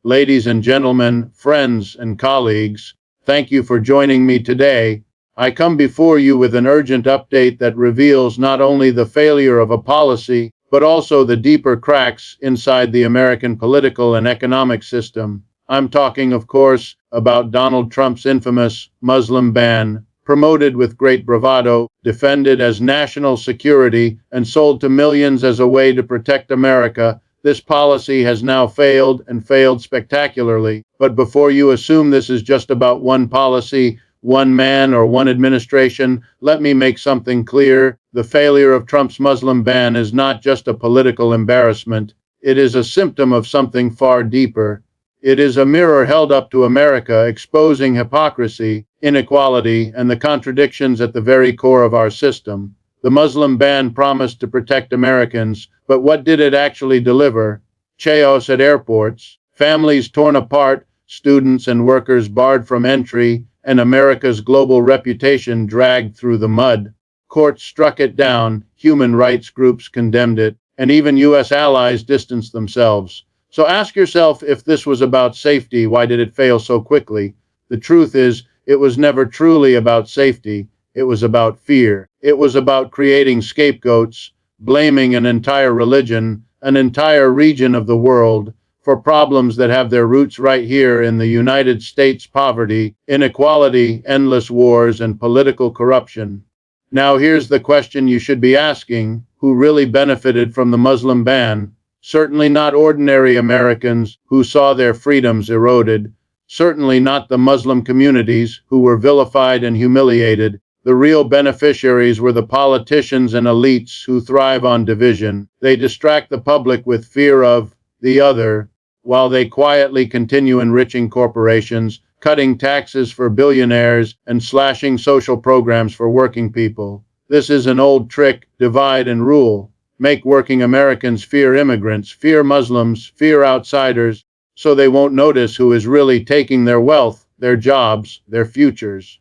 Ladies and gentlemen, friends and colleagues, thank you for joining me today. I come before you with an urgent update that reveals not only the failure of a policy, but also the deeper cracks inside the American political and economic system. I'm talking, of course, about Donald Trump's infamous Muslim ban, promoted with great bravado, defended as national security, and sold to millions as a way to protect America. This policy has now failed and failed spectacularly. But before you assume this is just about one policy, one man, or one administration, let me make something clear. The failure of Trump's Muslim ban is not just a political embarrassment. It is a symptom of something far deeper. It is a mirror held up to America, exposing hypocrisy, inequality, and the contradictions at the very core of our system. The Muslim ban promised to protect Americans, but what did it actually deliver? Chaos at airports, families torn apart, students and workers barred from entry, and America's global reputation dragged through the mud. Courts struck it down, human rights groups condemned it, and even U.S. allies distanced themselves. So ask yourself, if this was about safety, why did it fail so quickly? The truth is, it was never truly about safety. It was about fear. It was about creating scapegoats, blaming an entire religion, an entire region of the world, for problems that have their roots right here in the United States: poverty, inequality, endless wars, and political corruption. Now here's the question you should be asking: who really benefited from the Muslim ban? Certainly not ordinary Americans who saw their freedoms eroded. Certainly not the Muslim communities who were vilified and humiliated. The real beneficiaries were the politicians and elites who thrive on division. They distract the public with fear of the other, while they quietly continue enriching corporations, cutting taxes for billionaires, and slashing social programs for working people. This is an old trick: divide and rule. Make working Americans fear immigrants, fear Muslims, fear outsiders, so they won't notice who is really taking their wealth, their jobs, their futures.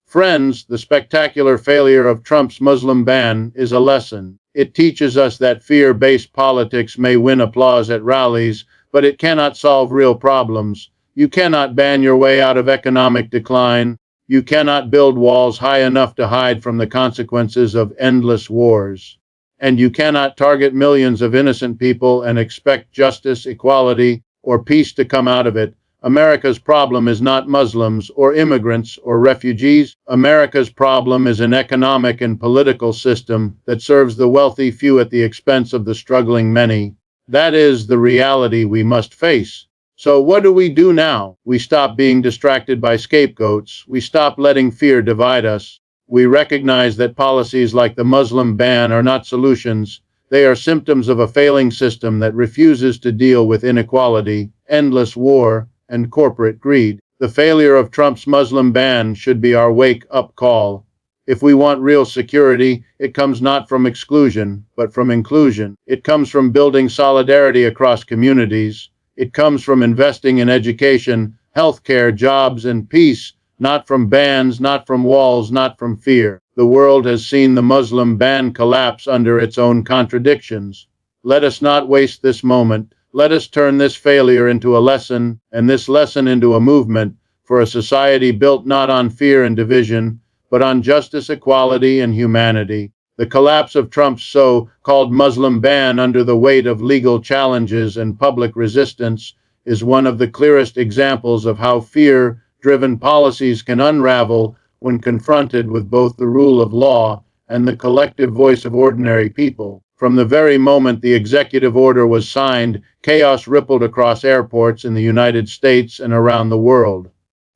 Friends, the spectacular failure of Trump's Muslim ban is a lesson. It teaches us that fear-based politics may win applause at rallies, but it cannot solve real problems. You cannot ban your way out of economic decline. You cannot build walls high enough to hide from the consequences of endless wars. And you cannot target millions of innocent people and expect justice, equality, or peace to come out of it. America's problem is not Muslims or immigrants or refugees. America's problem is an economic and political system that serves the wealthy few at the expense of the struggling many. That is the reality we must face. So what do we do now? We stop being distracted by scapegoats. We stop letting fear divide us. We recognize that policies like the Muslim ban are not solutions. They are symptoms of a failing system that refuses to deal with inequality, endless war, and corporate greed. The failure of Trump's Muslim ban should be our wake-up call. If we want real security, it comes not from exclusion, but from inclusion. It comes from building solidarity across communities. It comes from investing in education, healthcare, jobs, and peace. Not from bans, not from walls, not from fear. The world has seen the Muslim ban collapse under its own contradictions. Let us not waste this moment. Let us turn this failure into a lesson, and this lesson into a movement, for a society built not on fear and division, but on justice, equality, and humanity. The collapse of Trump's so-called Muslim ban under the weight of legal challenges and public resistance is one of the clearest examples of how fear-driven policies can unravel when confronted with both the rule of law and the collective voice of ordinary people. From the very moment the executive order was signed, chaos rippled across airports in the United States and around the world.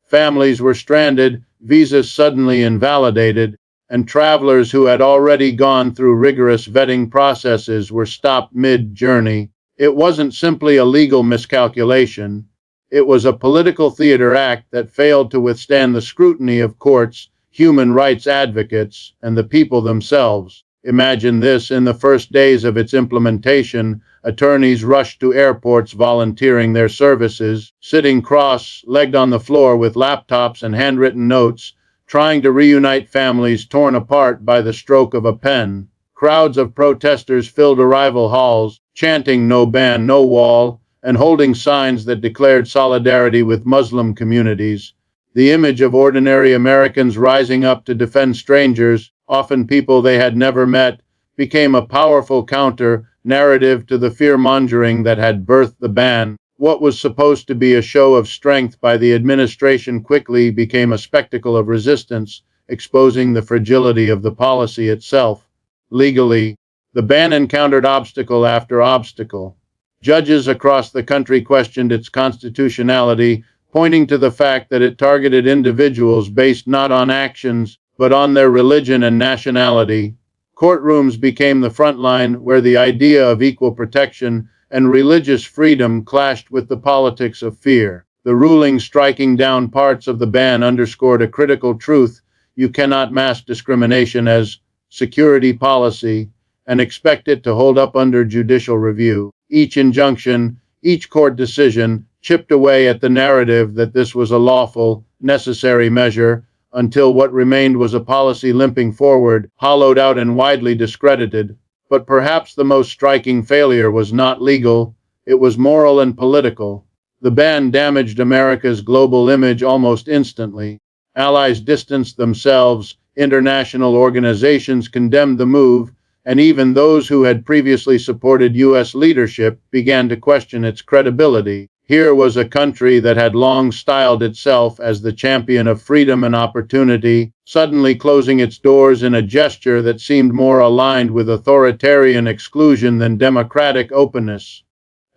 Families were stranded, visas suddenly invalidated, and travelers who had already gone through rigorous vetting processes were stopped mid-journey. It wasn't simply a legal miscalculation. It was a political theater act that failed to withstand the scrutiny of courts, human rights advocates, and the people themselves. Imagine this: in the first days of its implementation, attorneys rushed to airports volunteering their services, sitting cross-legged on the floor with laptops and handwritten notes, trying to reunite families torn apart by the stroke of a pen. Crowds of protesters filled arrival halls, chanting "No ban, no wall," and holding signs that declared solidarity with Muslim communities. The image of ordinary Americans rising up to defend strangers, often people they had never met, became a powerful counter-narrative to the fear-mongering that had birthed the ban. What was supposed to be a show of strength by the administration quickly became a spectacle of resistance, exposing the fragility of the policy itself. Legally, the ban encountered obstacle after obstacle. Judges across the country questioned its constitutionality, pointing to the fact that it targeted individuals based not on actions, but on their religion and nationality. Courtrooms became the front line where the idea of equal protection and religious freedom clashed with the politics of fear. The ruling striking down parts of the ban underscored a critical truth: you cannot mask discrimination as security policy and expect it to hold up under judicial review. Each injunction, each court decision, chipped away at the narrative that this was a lawful, necessary measure, until what remained was a policy limping forward, hollowed out and widely discredited. But perhaps the most striking failure was not legal, it was moral and political. The ban damaged America's global image almost instantly. Allies distanced themselves, international organizations condemned the move, and even those who had previously supported U.S. leadership began to question its credibility. Here was a country that had long styled itself as the champion of freedom and opportunity, suddenly closing its doors in a gesture that seemed more aligned with authoritarian exclusion than democratic openness.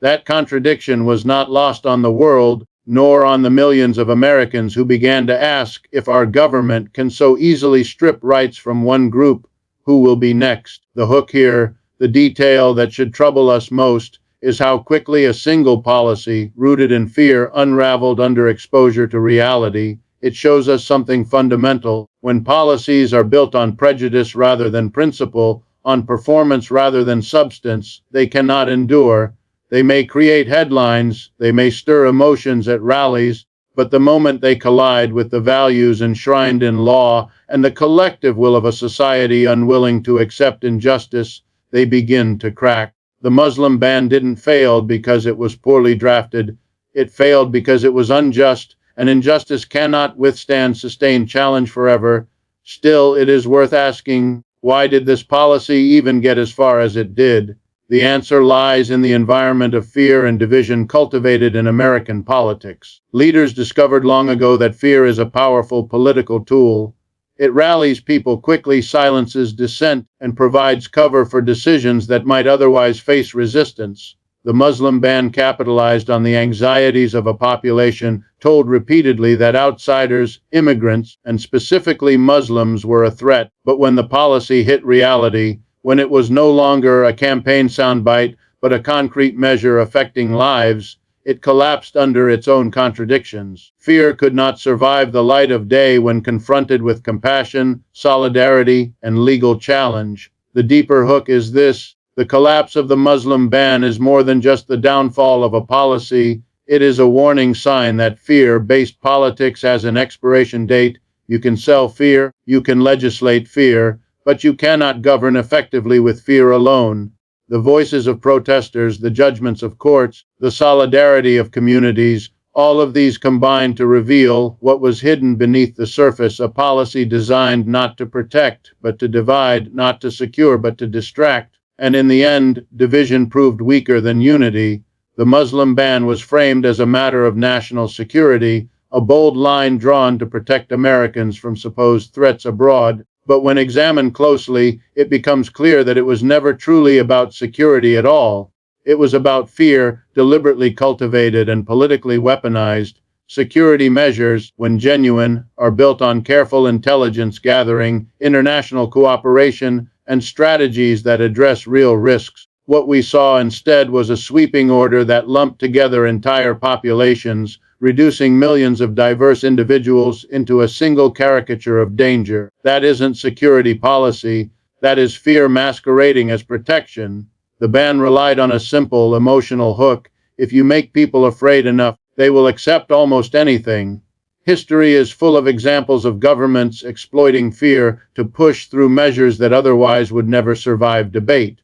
That contradiction was not lost on the world, nor on the millions of Americans who began to ask, if our government can so easily strip rights from one group, who will be next? The hook here, the detail that should trouble us most, is how quickly a single policy, rooted in fear, unraveled under exposure to reality. It shows us something fundamental. When policies are built on prejudice rather than principle, on performance rather than substance, they cannot endure. They may create headlines, they may stir emotions at rallies, but the moment they collide with the values enshrined in law and the collective will of a society unwilling to accept injustice, they begin to crack. The Muslim ban didn't fail because it was poorly drafted. It failed because it was unjust, and injustice cannot withstand sustained challenge forever. Still, it is worth asking, why did this policy even get as far as it did? The answer lies in the environment of fear and division cultivated in American politics. Leaders discovered long ago that fear is a powerful political tool. It rallies people quickly, silences dissent, and provides cover for decisions that might otherwise face resistance. The Muslim ban capitalized on the anxieties of a population told repeatedly that outsiders, immigrants, and specifically Muslims were a threat. But when the policy hit reality, when it was no longer a campaign soundbite, but a concrete measure affecting lives, it collapsed under its own contradictions. Fear could not survive the light of day when confronted with compassion, solidarity, and legal challenge. The deeper hook is this: the collapse of the Muslim ban is more than just the downfall of a policy. It is a warning sign that fear-based politics has an expiration date. You can sell fear, you can legislate fear, but you cannot govern effectively with fear alone. The voices of protesters, the judgments of courts, the solidarity of communities, all of these combined to reveal what was hidden beneath the surface: a policy designed not to protect, but to divide, not to secure, but to distract. And in the end, division proved weaker than unity. The Muslim ban was framed as a matter of national security, a bold line drawn to protect Americans from supposed threats abroad. But when examined closely, it becomes clear that it was never truly about security at all. It was about fear, deliberately cultivated and politically weaponized. Security measures, when genuine, are built on careful intelligence gathering, international cooperation, and strategies that address real risks. What we saw instead was a sweeping order that lumped together entire populations, reducing millions of diverse individuals into a single caricature of danger. That isn't security policy, that is fear masquerading as protection. The ban relied on a simple, emotional hook. If you make people afraid enough, they will accept almost anything. History is full of examples of governments exploiting fear to push through measures that otherwise would never survive debate.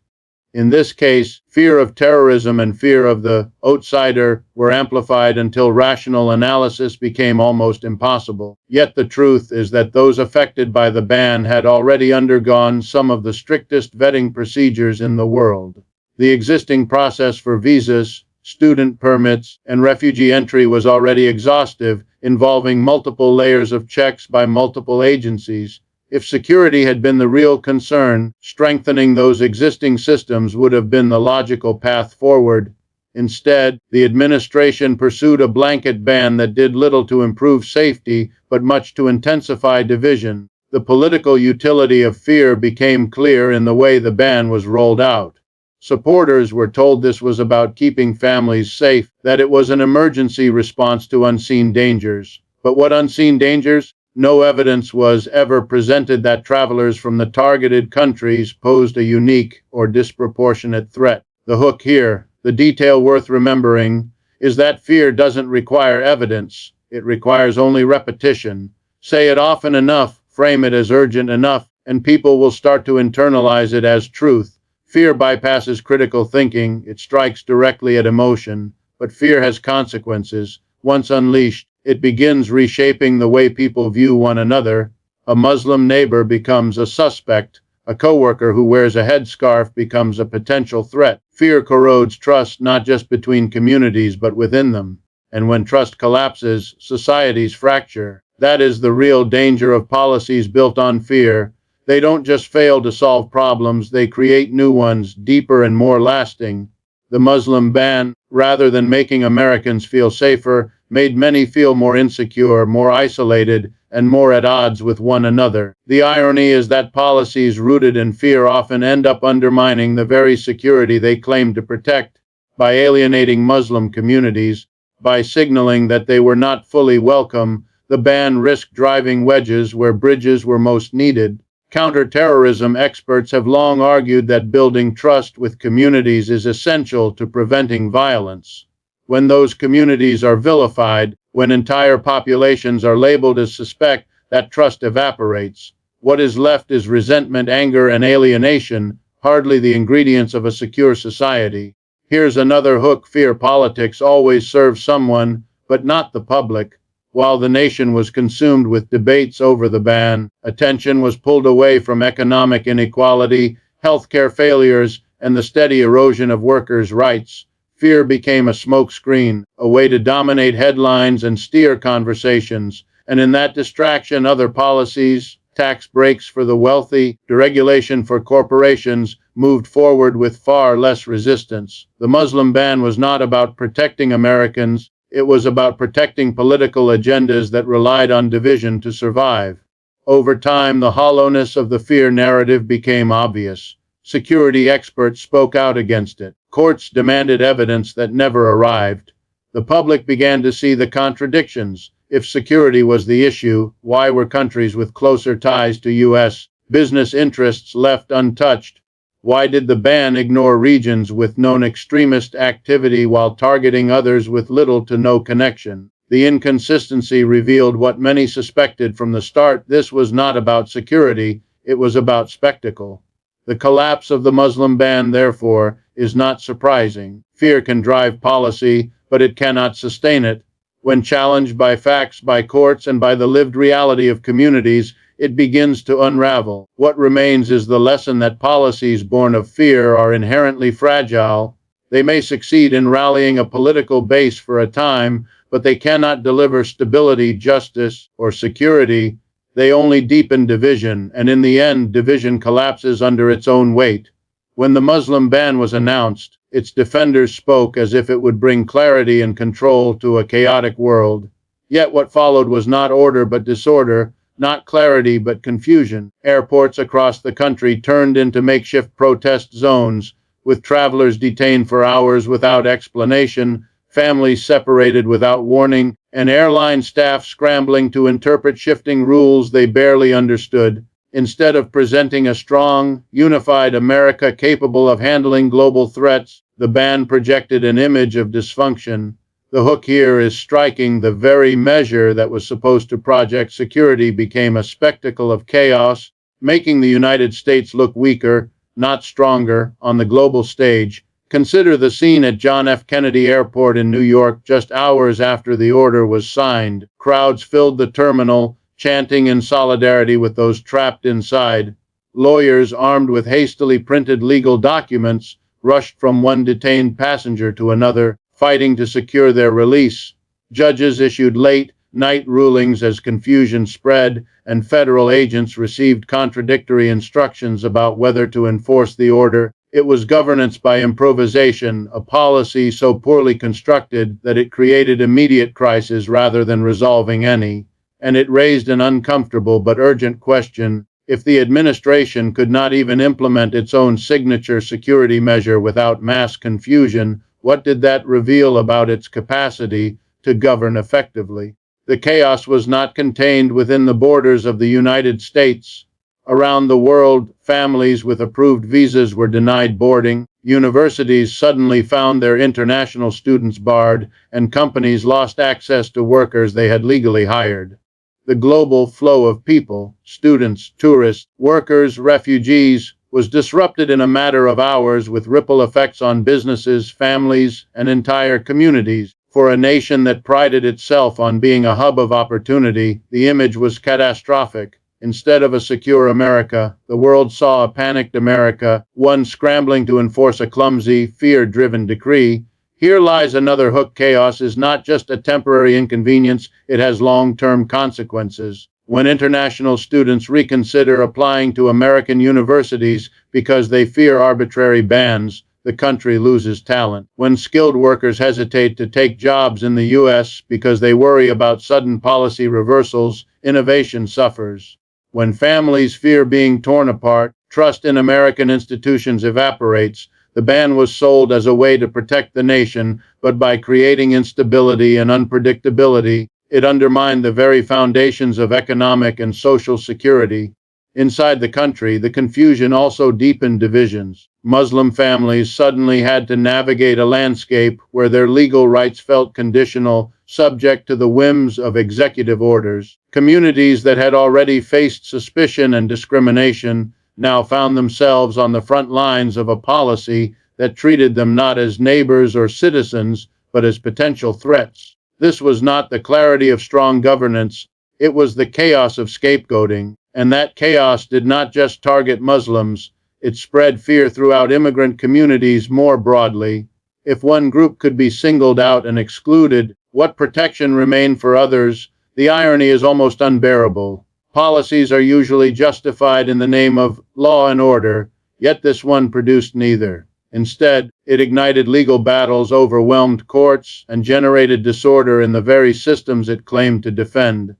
In this case, fear of terrorism and fear of the outsider were amplified until rational analysis became almost impossible. Yet the truth is that those affected by the ban had already undergone some of the strictest vetting procedures in the world. The existing process for visas, student permits, and refugee entry was already exhaustive, involving multiple layers of checks by multiple agencies. If security had been the real concern, strengthening those existing systems would have been the logical path forward. Instead, the administration pursued a blanket ban that did little to improve safety, but much to intensify division. The political utility of fear became clear in the way the ban was rolled out. Supporters were told this was about keeping families safe, that it was an emergency response to unseen dangers. But what unseen dangers? No evidence was ever presented that travelers from the targeted countries posed a unique or disproportionate threat. The hook here, the detail worth remembering, is that fear doesn't require evidence. It requires only repetition. Say it often enough, frame it as urgent enough, and people will start to internalize it as truth. Fear bypasses critical thinking. It strikes directly at emotion, but fear has consequences. Once unleashed, it begins reshaping the way people view one another. A Muslim neighbor becomes a suspect. A coworker who wears a headscarf becomes a potential threat. Fear corrodes trust not just between communities but within them. And when trust collapses, societies fracture. That is the real danger of policies built on fear. They don't just fail to solve problems, they create new ones, deeper and more lasting. The Muslim ban, rather than making Americans feel safer, made many feel more insecure, more isolated, and more at odds with one another. The irony is that policies rooted in fear often end up undermining the very security they claim to protect. By alienating Muslim communities, by signaling that they were not fully welcome, the ban risked driving wedges where bridges were most needed. Counterterrorism experts have long argued that building trust with communities is essential to preventing violence. When those communities are vilified, when entire populations are labeled as suspect, that trust evaporates. What is left is resentment, anger, and alienation, hardly the ingredients of a secure society. Here's another hook: fear politics always serves someone, but not the public. While the nation was consumed with debates over the ban, attention was pulled away from economic inequality, healthcare failures, and the steady erosion of workers' rights. Fear became a smokescreen, a way to dominate headlines and steer conversations. And in that distraction, other policies, tax breaks for the wealthy, deregulation for corporations, moved forward with far less resistance. The Muslim ban was not about protecting Americans. It was about protecting political agendas that relied on division to survive. Over time, the hollowness of the fear narrative became obvious. Security experts spoke out against it. Courts demanded evidence that never arrived. The public began to see the contradictions. If security was the issue, why were countries with closer ties to U.S. business interests left untouched? Why did the ban ignore regions with known extremist activity while targeting others with little to no connection? The inconsistency revealed what many suspected from the start: this was not about security, it was about spectacle. The collapse of the Muslim ban, therefore, is not surprising. Fear can drive policy, but it cannot sustain it. When challenged by facts, by courts, and by the lived reality of communities, it begins to unravel. What remains is the lesson that policies born of fear are inherently fragile. They may succeed in rallying a political base for a time, but they cannot deliver stability, justice, or security. They only deepen division, and in the end, division collapses under its own weight. When the Muslim ban was announced, its defenders spoke as if it would bring clarity and control to a chaotic world. Yet what followed was not order but disorder, not clarity but confusion. Airports across the country turned into makeshift protest zones, with travelers detained for hours without explanation, families separated without warning, and airline staff scrambling to interpret shifting rules they barely understood. Instead of presenting a strong, unified America capable of handling global threats, the ban projected an image of dysfunction. The hook here is striking. The very measure that was supposed to project security became a spectacle of chaos, making the United States look weaker, not stronger, on the global stage. Consider the scene at John F. Kennedy Airport in New York just hours after the order was signed. Crowds filled the terminal, chanting in solidarity with those trapped inside. Lawyers armed with hastily printed legal documents rushed from one detained passenger to another, fighting to secure their release. Judges issued late-night rulings as confusion spread, and federal agents received contradictory instructions about whether to enforce the order. It was governance by improvisation, a policy so poorly constructed that it created immediate crisis rather than resolving any. And it raised an uncomfortable but urgent question. If the administration could not even implement its own signature security measure without mass confusion, what did that reveal about its capacity to govern effectively? The chaos was not contained within the borders of the United States. Around the world, families with approved visas were denied boarding, universities suddenly found their international students barred, and companies lost access to workers they had legally hired. The global flow of people, students, tourists, workers, refugees, was disrupted in a matter of hours with ripple effects on businesses, families, and entire communities. For a nation that prided itself on being a hub of opportunity, the image was catastrophic. Instead of a secure America, the world saw a panicked America, one scrambling to enforce a clumsy, fear-driven decree. Here lies another hook. Chaos is not just a temporary inconvenience, it has long-term consequences. When international students reconsider applying to American universities because they fear arbitrary bans, the country loses talent. When skilled workers hesitate to take jobs in the U.S. because they worry about sudden policy reversals, innovation suffers. When families fear being torn apart, trust in American institutions evaporates. The ban was sold as a way to protect the nation, but by creating instability and unpredictability, it undermined the very foundations of economic and social security. Inside the country, the confusion also deepened divisions. Muslim families suddenly had to navigate a landscape where their legal rights felt conditional, subject to the whims of executive orders. Communities that had already faced suspicion and discrimination now found themselves on the front lines of a policy that treated them not as neighbors or citizens, but as potential threats. This was not the clarity of strong governance, it was the chaos of scapegoating. And that chaos did not just target Muslims, it spread fear throughout immigrant communities more broadly. If one group could be singled out and excluded, what protection remained for others? The irony is almost unbearable. Policies are usually justified in the name of law and order, yet this one produced neither. Instead, it ignited legal battles, overwhelmed courts, and generated disorder in the very systems it claimed to defend.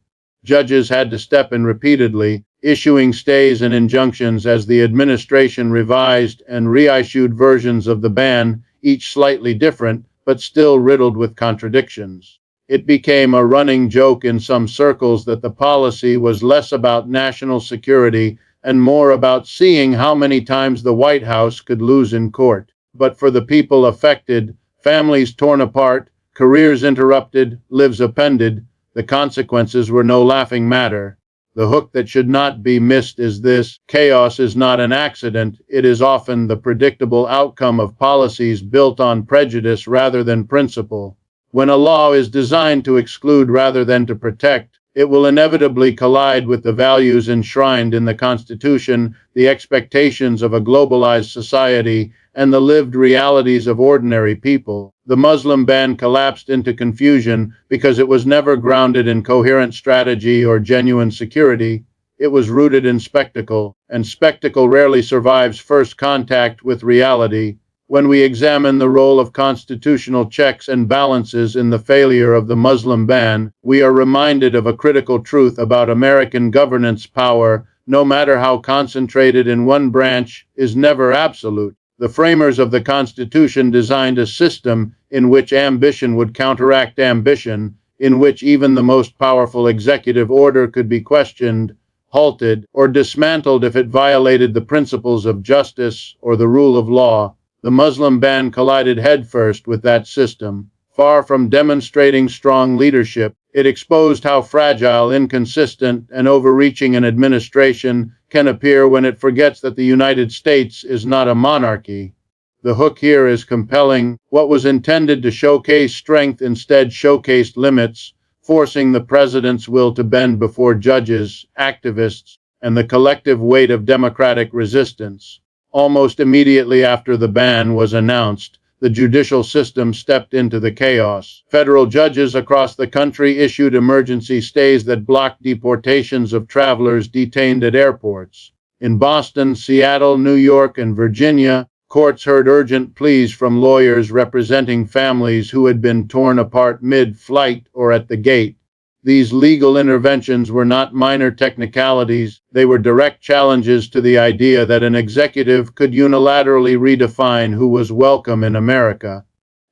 Judges had to step in repeatedly, issuing stays and injunctions as the administration revised and reissued versions of the ban, each slightly different, but still riddled with contradictions. It became a running joke in some circles that the policy was less about national security and more about seeing how many times the White House could lose in court. But for the people affected, families torn apart, careers interrupted, lives upended, the consequences were no laughing matter. The hook that should not be missed is this: chaos is not an accident, it is often the predictable outcome of policies built on prejudice rather than principle. When a law is designed to exclude rather than to protect, it will inevitably collide with the values enshrined in the Constitution, the expectations of a globalized society, and the lived realities of ordinary people. The Muslim ban collapsed into confusion because it was never grounded in coherent strategy or genuine security. It was rooted in spectacle, and spectacle rarely survives first contact with reality. When we examine the role of constitutional checks and balances in the failure of the Muslim ban, we are reminded of a critical truth about American governance: power, no matter how concentrated in one branch, is never absolute. The framers of the Constitution designed a system in which ambition would counteract ambition, in which even the most powerful executive order could be questioned, halted, or dismantled if it violated the principles of justice or the rule of law. The Muslim ban collided headfirst with that system. Far from demonstrating strong leadership, it exposed how fragile, inconsistent, and overreaching an administration can appear when it forgets that the United States is not a monarchy. The hook here is compelling. What was intended to showcase strength instead showcased limits, forcing the president's will to bend before judges, activists, and the collective weight of democratic resistance. Almost immediately after the ban was announced, the judicial system stepped into the chaos. Federal judges across the country issued emergency stays that blocked deportations of travelers detained at airports. In Boston, Seattle, New York, and Virginia, courts heard urgent pleas from lawyers representing families who had been torn apart mid-flight or at the gate. These legal interventions were not minor technicalities, they were direct challenges to the idea that an executive could unilaterally redefine who was welcome in America.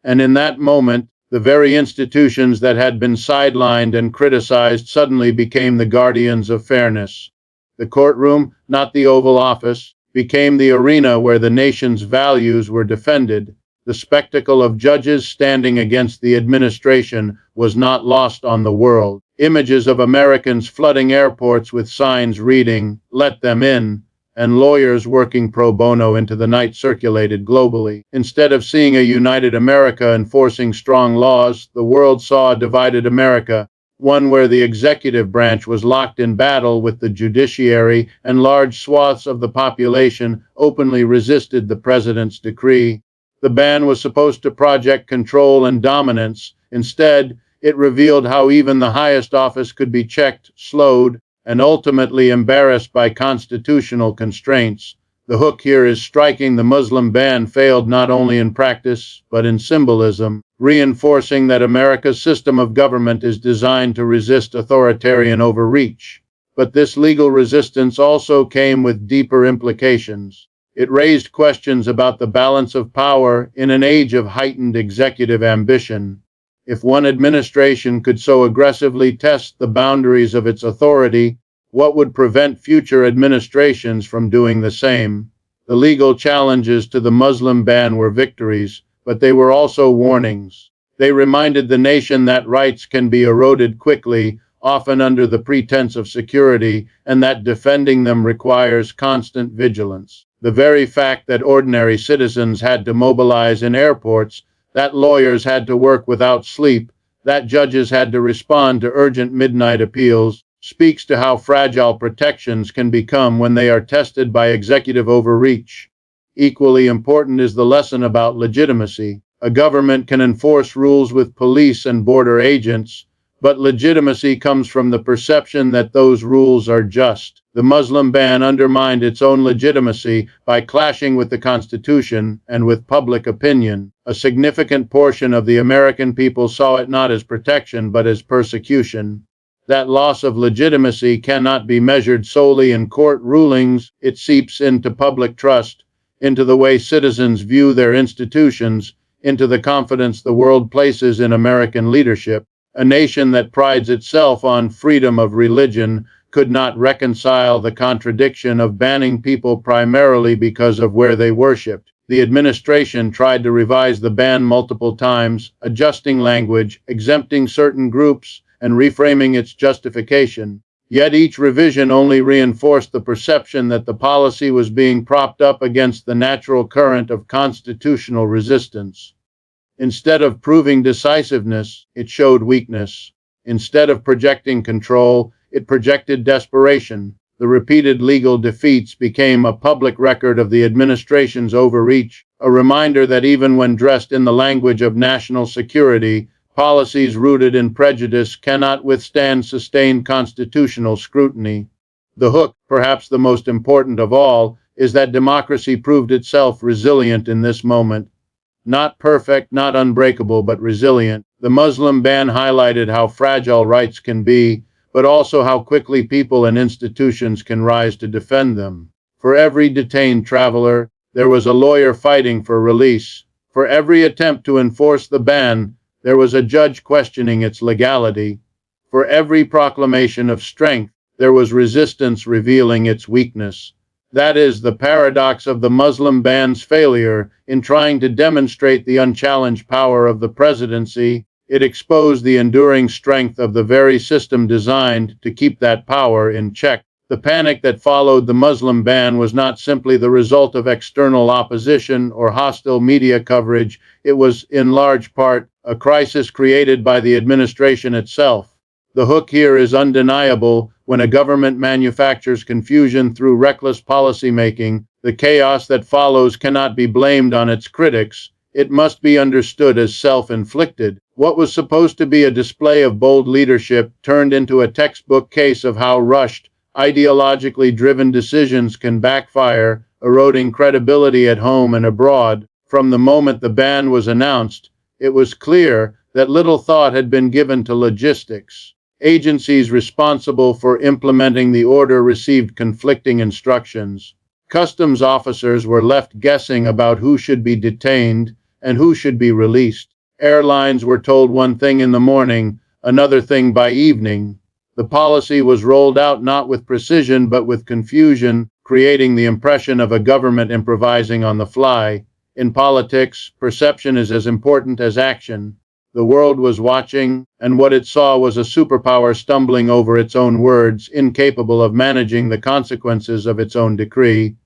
And in that moment, the very institutions that had been sidelined and criticized suddenly became the guardians of fairness. The courtroom, not the Oval Office, became the arena where the nation's values were defended. The spectacle of judges standing against the administration was not lost on the world. Images of Americans flooding airports with signs reading, "Let them in," and lawyers working pro bono into the night circulated globally. Instead of seeing a united America enforcing strong laws, the world saw a divided America, one where the executive branch was locked in battle with the judiciary and large swaths of the population openly resisted the president's decree. The ban was supposed to project control and dominance. Instead, it revealed how even the highest office could be checked, slowed, and ultimately embarrassed by constitutional constraints. The hook here is striking. The Muslim ban failed not only in practice, but in symbolism, reinforcing that America's system of government is designed to resist authoritarian overreach. But this legal resistance also came with deeper implications. It raised questions about the balance of power in an age of heightened executive ambition. If one administration could so aggressively test the boundaries of its authority, what would prevent future administrations from doing the same? The legal challenges to the Muslim ban were victories, but they were also warnings. They reminded the nation that rights can be eroded quickly, often under the pretense of security, and that defending them requires constant vigilance. The very fact that ordinary citizens had to mobilize in airports, that lawyers had to work without sleep, that judges had to respond to urgent midnight appeals, speaks to how fragile protections can become when they are tested by executive overreach. Equally important is the lesson about legitimacy. A government can enforce rules with police and border agents, but legitimacy comes from the perception that those rules are just. The Muslim ban undermined its own legitimacy by clashing with the Constitution and with public opinion. A significant portion of the American people saw it not as protection but as persecution. That loss of legitimacy cannot be measured solely in court rulings. It seeps into public trust, into the way citizens view their institutions, into the confidence the world places in American leadership. A nation that prides itself on freedom of religion could not reconcile the contradiction of banning people primarily because of where they worshipped. The administration tried to revise the ban multiple times, adjusting language, exempting certain groups, and reframing its justification. Yet each revision only reinforced the perception that the policy was being propped up against the natural current of constitutional resistance. Instead of proving decisiveness, it showed weakness. Instead of projecting control, it projected desperation. The repeated legal defeats became a public record of the administration's overreach, a reminder that even when dressed in the language of national security, policies rooted in prejudice cannot withstand sustained constitutional scrutiny. The hook, perhaps the most important of all, is that democracy proved itself resilient in this moment. Not perfect, not unbreakable, but resilient. The Muslim ban highlighted how fragile rights can be, but also how quickly people and institutions can rise to defend them. For every detained traveler, there was a lawyer fighting for release. For every attempt to enforce the ban, there was a judge questioning its legality. For every proclamation of strength, there was resistance revealing its weakness. That is the paradox of the Muslim ban's failure. In trying to demonstrate the unchallenged power of the presidency, it exposed the enduring strength of the very system designed to keep that power in check. The panic that followed the Muslim ban was not simply the result of external opposition or hostile media coverage, it was, in large part, a crisis created by the administration itself. The hook here is undeniable. When a government manufactures confusion through reckless policymaking, the chaos that follows cannot be blamed on its critics. It must be understood as self-inflicted. What was supposed to be a display of bold leadership turned into a textbook case of how rushed, ideologically driven decisions can backfire, eroding credibility at home and abroad. From the moment the ban was announced, it was clear that little thought had been given to logistics. Agencies responsible for implementing the order received conflicting instructions. Customs officers were left guessing about who should be detained and who should be released. Airlines were told one thing in the morning, another thing by evening. The policy was rolled out not with precision but with confusion, creating the impression of a government improvising on the fly. In politics, perception is as important as action. The world was watching, and what it saw was a superpower stumbling over its own words, incapable of managing the consequences of its own decree.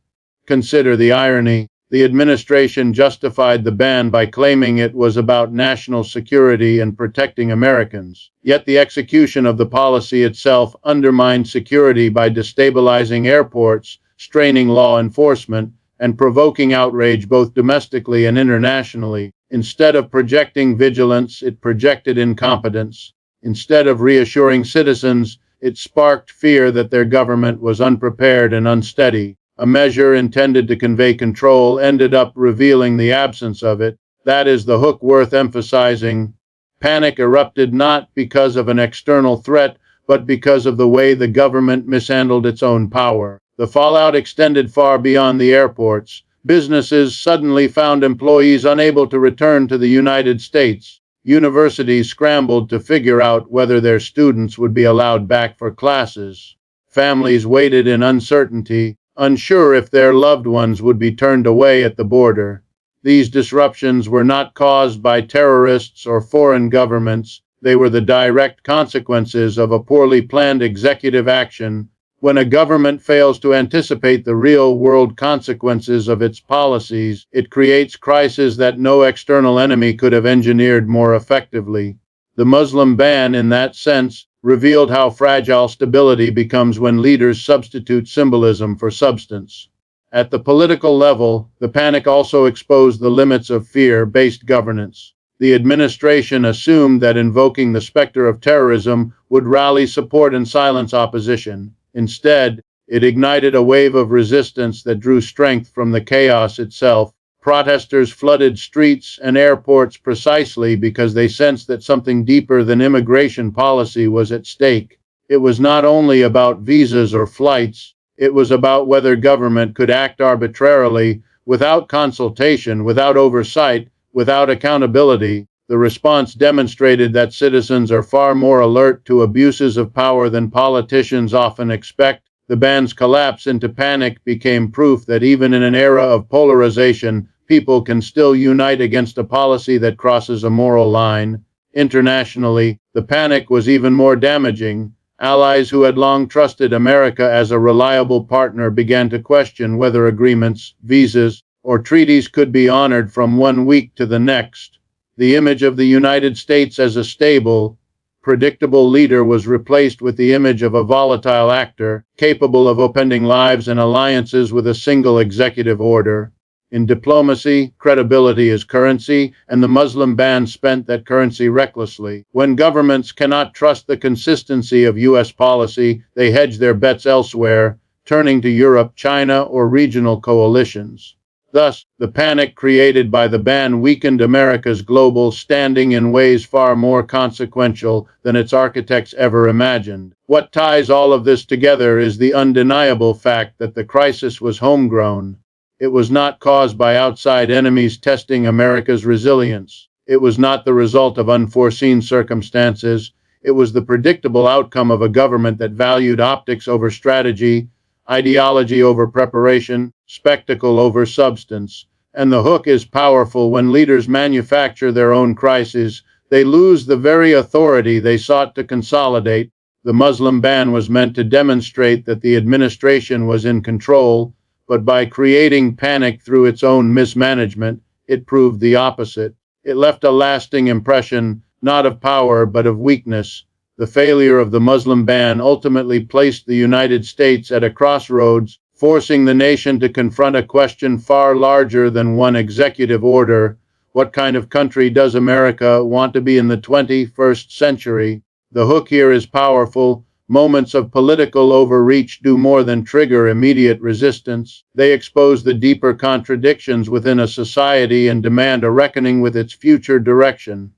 Consider the irony. The administration justified the ban by claiming it was about national security and protecting Americans. Yet the execution of the policy itself undermined security by destabilizing airports, straining law enforcement, and provoking outrage both domestically and internationally. Instead of projecting vigilance, it projected incompetence. Instead of reassuring citizens, it sparked fear that their government was unprepared and unsteady. A measure intended to convey control ended up revealing the absence of it. That is the hook worth emphasizing. Panic erupted not because of an external threat, but because of the way the government mishandled its own power. The fallout extended far beyond the airports. Businesses suddenly found employees unable to return to the United States. Universities scrambled to figure out whether their students would be allowed back for classes. Families waited in uncertainty, unsure if their loved ones would be turned away at the border. These disruptions were not caused by terrorists or foreign governments. They were the direct consequences of a poorly planned executive action. When a government fails to anticipate the real-world consequences of its policies, it creates crises that no external enemy could have engineered more effectively. The Muslim ban, in that sense, revealed how fragile stability becomes when leaders substitute symbolism for substance. At the political level, the panic also exposed the limits of fear-based governance. The administration assumed that invoking the specter of terrorism would rally support and silence opposition. Instead, it ignited a wave of resistance that drew strength from the chaos itself. Protesters flooded streets and airports precisely because they sensed that something deeper than immigration policy was at stake. It was not only about visas or flights, it was about whether government could act arbitrarily, without consultation, without oversight, without accountability. The response demonstrated that citizens are far more alert to abuses of power than politicians often expect. The ban's collapse into panic became proof that even in an era of polarization, people can still unite against a policy that crosses a moral line. Internationally, the panic was even more damaging. Allies who had long trusted America as a reliable partner began to question whether agreements, visas, or treaties could be honored from one week to the next. The image of the United States as a stable, predictable leader was replaced with the image of a volatile actor, capable of upending lives and alliances with a single executive order. In diplomacy, credibility is currency, and the Muslim ban spent that currency recklessly. When governments cannot trust the consistency of U.S. policy, they hedge their bets elsewhere, turning to Europe, China, or regional coalitions. Thus, the panic created by the ban weakened America's global standing in ways far more consequential than its architects ever imagined. What ties all of this together is the undeniable fact that the crisis was homegrown. It was not caused by outside enemies testing America's resilience. It was not the result of unforeseen circumstances. It was the predictable outcome of a government that valued optics over strategy, ideology over preparation, spectacle over substance. And the hook is powerful. When leaders manufacture their own crises, they lose the very authority they sought to consolidate. The Muslim ban was meant to demonstrate that the administration was in control, but by creating panic through its own mismanagement, it proved the opposite. It left a lasting impression, not of power, but of weakness. The failure of the Muslim ban ultimately placed the United States at a crossroads, forcing the nation to confront a question far larger than one executive order. What kind of country does America want to be in the 21st century? The hook here is powerful. Moments of political overreach do more than trigger immediate resistance. They expose the deeper contradictions within a society and demand a reckoning with its future direction.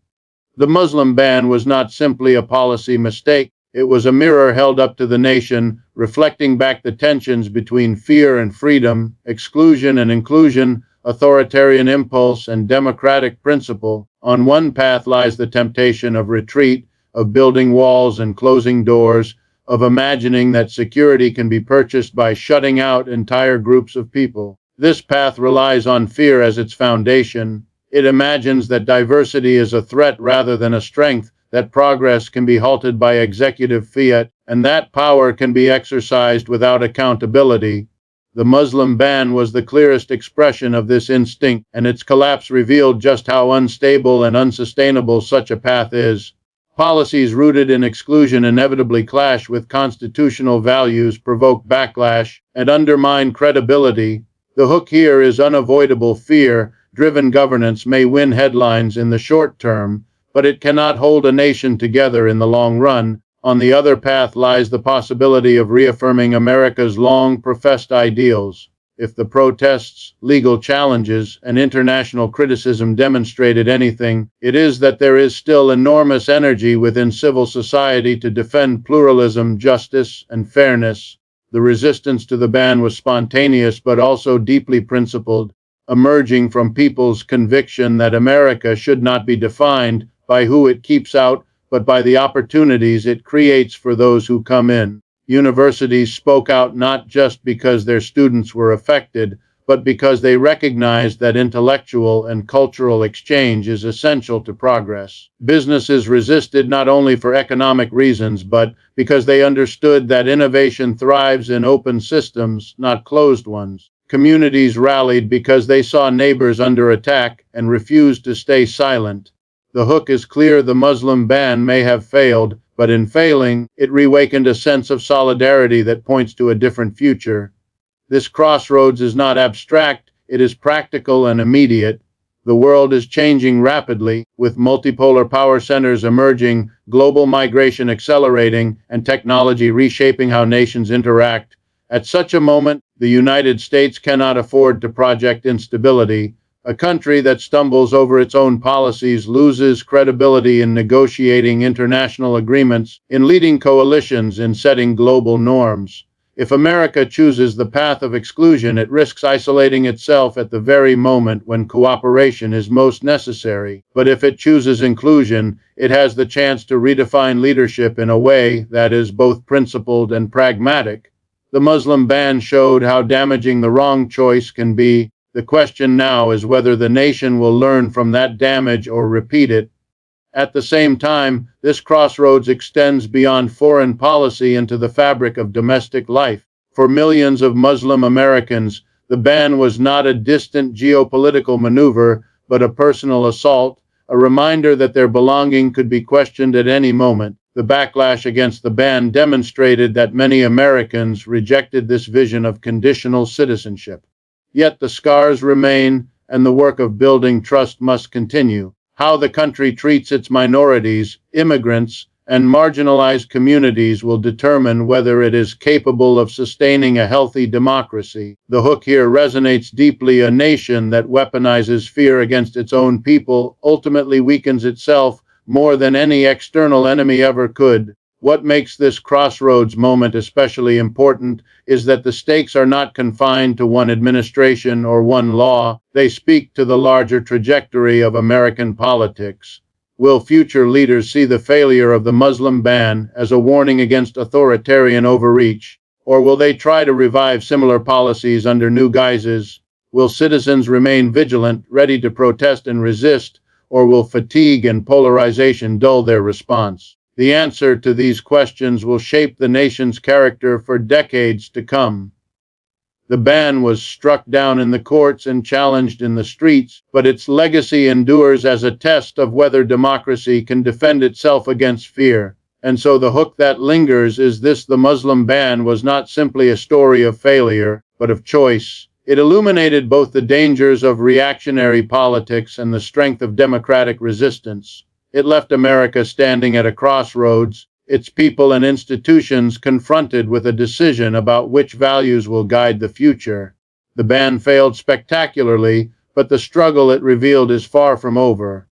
The Muslim ban was not simply a policy mistake. It was a mirror held up to the nation, reflecting back the tensions between fear and freedom, exclusion and inclusion, authoritarian impulse and democratic principle. On one path lies the temptation of retreat, of building walls and closing doors, of imagining that security can be purchased by shutting out entire groups of people. This path relies on fear as its foundation. It imagines that diversity is a threat rather than a strength, that progress can be halted by executive fiat, and that power can be exercised without accountability. The Muslim ban was the clearest expression of this instinct, and its collapse revealed just how unstable and unsustainable such a path is. Policies rooted in exclusion inevitably clash with constitutional values, provoke backlash, and undermine credibility. The hook here is unavoidable fear. Driven governance may win headlines in the short term, but it cannot hold a nation together in the long run. On the other path lies the possibility of reaffirming America's long-professed ideals. If the protests, legal challenges, and international criticism demonstrated anything, it is that there is still enormous energy within civil society to defend pluralism, justice, and fairness. The resistance to the ban was spontaneous but also deeply principled, emerging from people's conviction that America should not be defined by who it keeps out, but by the opportunities it creates for those who come in. Universities spoke out not just because their students were affected, but because they recognized that intellectual and cultural exchange is essential to progress. Businesses resisted not only for economic reasons, but because they understood that innovation thrives in open systems, not closed ones. Communities rallied because they saw neighbors under attack and refused to stay silent. The hook is clear: the Muslim ban may have failed, but in failing, it reawakened a sense of solidarity that points to a different future. This crossroads is not abstract, it is practical and immediate. The world is changing rapidly, with multipolar power centers emerging, global migration accelerating, and technology reshaping how nations interact. At such a moment, the United States cannot afford to project instability. A country that stumbles over its own policies loses credibility in negotiating international agreements, in leading coalitions, in setting global norms. If America chooses the path of exclusion, it risks isolating itself at the very moment when cooperation is most necessary. But if it chooses inclusion, it has the chance to redefine leadership in a way that is both principled and pragmatic. The Muslim ban showed how damaging the wrong choice can be. The question now is whether the nation will learn from that damage or repeat it. At the same time, this crossroads extends beyond foreign policy into the fabric of domestic life. For millions of Muslim Americans, the ban was not a distant geopolitical maneuver, but a personal assault, a reminder that their belonging could be questioned at any moment. The backlash against the ban demonstrated that many Americans rejected this vision of conditional citizenship. Yet the scars remain, and the work of building trust must continue. How the country treats its minorities, immigrants, and marginalized communities will determine whether it is capable of sustaining a healthy democracy. The hook here resonates deeply. A nation that weaponizes fear against its own people ultimately weakens itself more than any external enemy ever could. What makes this crossroads moment especially important is that the stakes are not confined to one administration or one law. They speak to the larger trajectory of American politics. Will future leaders see the failure of the Muslim ban as a warning against authoritarian overreach, or will they try to revive similar policies under new guises? Will citizens remain vigilant, ready to protest and resist, or will fatigue and polarization dull their response? The answer to these questions will shape the nation's character for decades to come. The ban was struck down in the courts and challenged in the streets, but its legacy endures as a test of whether democracy can defend itself against fear. And so the hook that lingers is this: the Muslim ban was not simply a story of failure, but of choice. It illuminated both the dangers of reactionary politics and the strength of democratic resistance. It left America standing at a crossroads, its people and institutions confronted with a decision about which values will guide the future. The ban failed spectacularly, but the struggle it revealed is far from over.